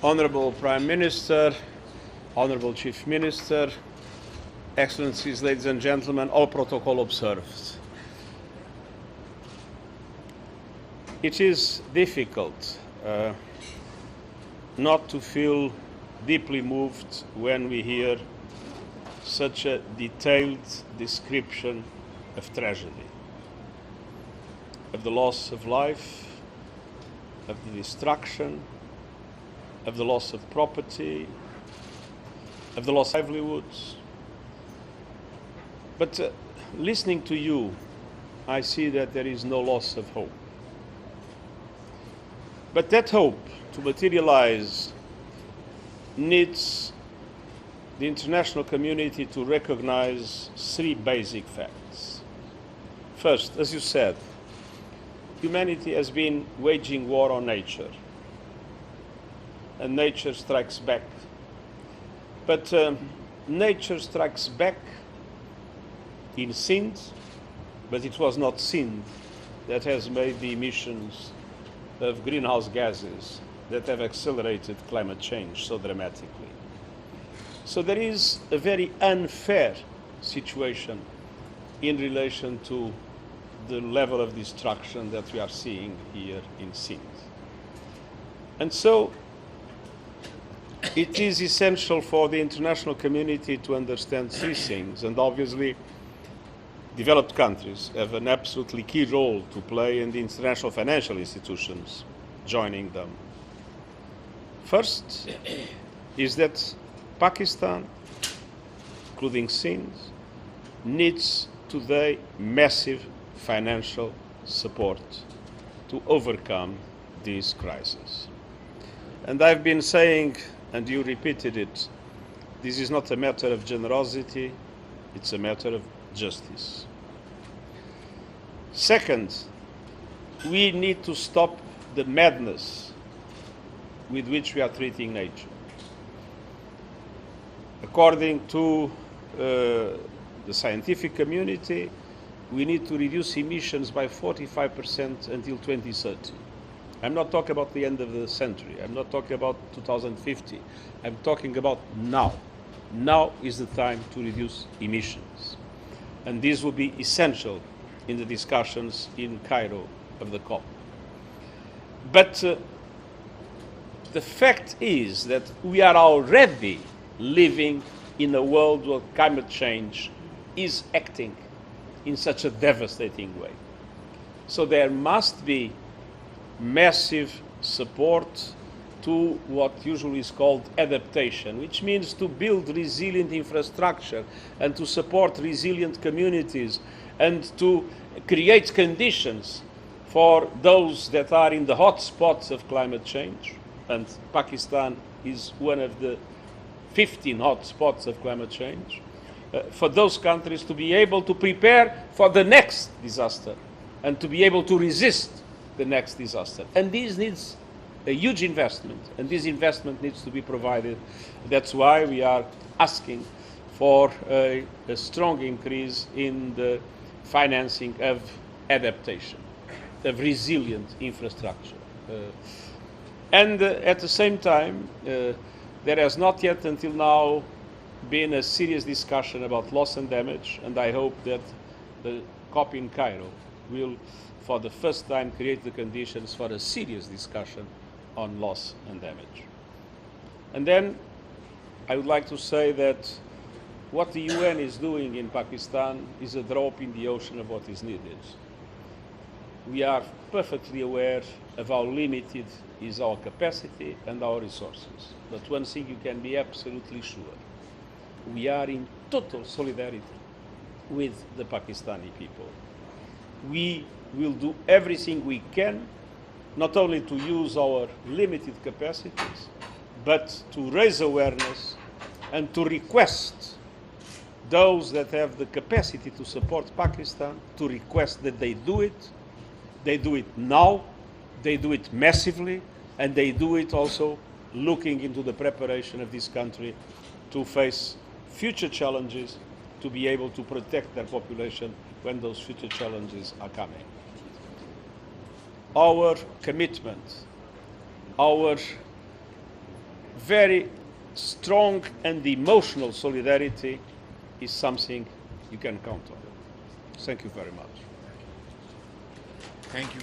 Honorable Prime Minister, Honorable Chief Minister, Excellencies, ladies and gentlemen, all protocol observed. It is difficult not to feel deeply moved when we hear such a detailed description of tragedy, of the loss of life, of the destruction, of the loss of property, of the loss of livelihoods. But listening to you, I see that there is no loss of hope. But that hope to materialize needs the international community to recognize three basic facts. First, as you said, humanity has been waging war on nature, and nature strikes back. But nature strikes back in sins, but it was not sin that has made the emissions of greenhouse gases that have accelerated climate change so dramatically. So there is a very unfair situation in relation to the level of destruction that we are seeing here in Sindh. And so it is essential for the international community to understand three things, and obviously developed countries have an absolutely key role to play in the international financial institutions joining them. First is that Pakistan, including Sindh, needs today massive financial support to overcome this crisis. And I've been saying, and you repeated it, this is not a matter of generosity, it's a matter of justice. Second, we need to stop the madness with which we are treating nature. According to the scientific community, we need to reduce emissions by 45% until 2030. I'm not talking about the end of the century. I'm not talking about 2050. I'm talking about now. Now is the time to reduce emissions. And this will be essential in the discussions in Cairo of the COP. But the fact is that we are already living in a world where climate change is acting in such a devastating way. So there must be massive support to what usually is called adaptation, which means to build resilient infrastructure and to support resilient communities and to create conditions for those that are in the hot spots of climate change. And Pakistan is one of the 15 hot spots of climate change. For those countries to be able to prepare for the next disaster and to be able to resist the next disaster. And this needs a huge investment, and this investment needs to be provided. That's why we are asking for a strong increase in the financing of adaptation, of resilient infrastructure. And at the same time, there has not yet until now been a serious discussion about loss and damage, and I hope that the COP in Cairo will, for the first time, create the conditions for a serious discussion on loss and damage. And then I would like to say that what the UN is doing in Pakistan is a drop in the ocean of what is needed. We are perfectly aware of how limited is our capacity and our resources. But one thing you can be absolutely sure, we are in total solidarity with the Pakistani people. We will do everything we can, not only to use our limited capacities, but to raise awareness and to request those that have the capacity to support Pakistan to request that they do it. They do it now, they do it massively, and they do it also looking into the preparation of this country to face future challenges, to be able to protect their population when those future challenges are coming. Our commitment, our very strong and emotional solidarity is something you can count on. Thank you very much. Thank you.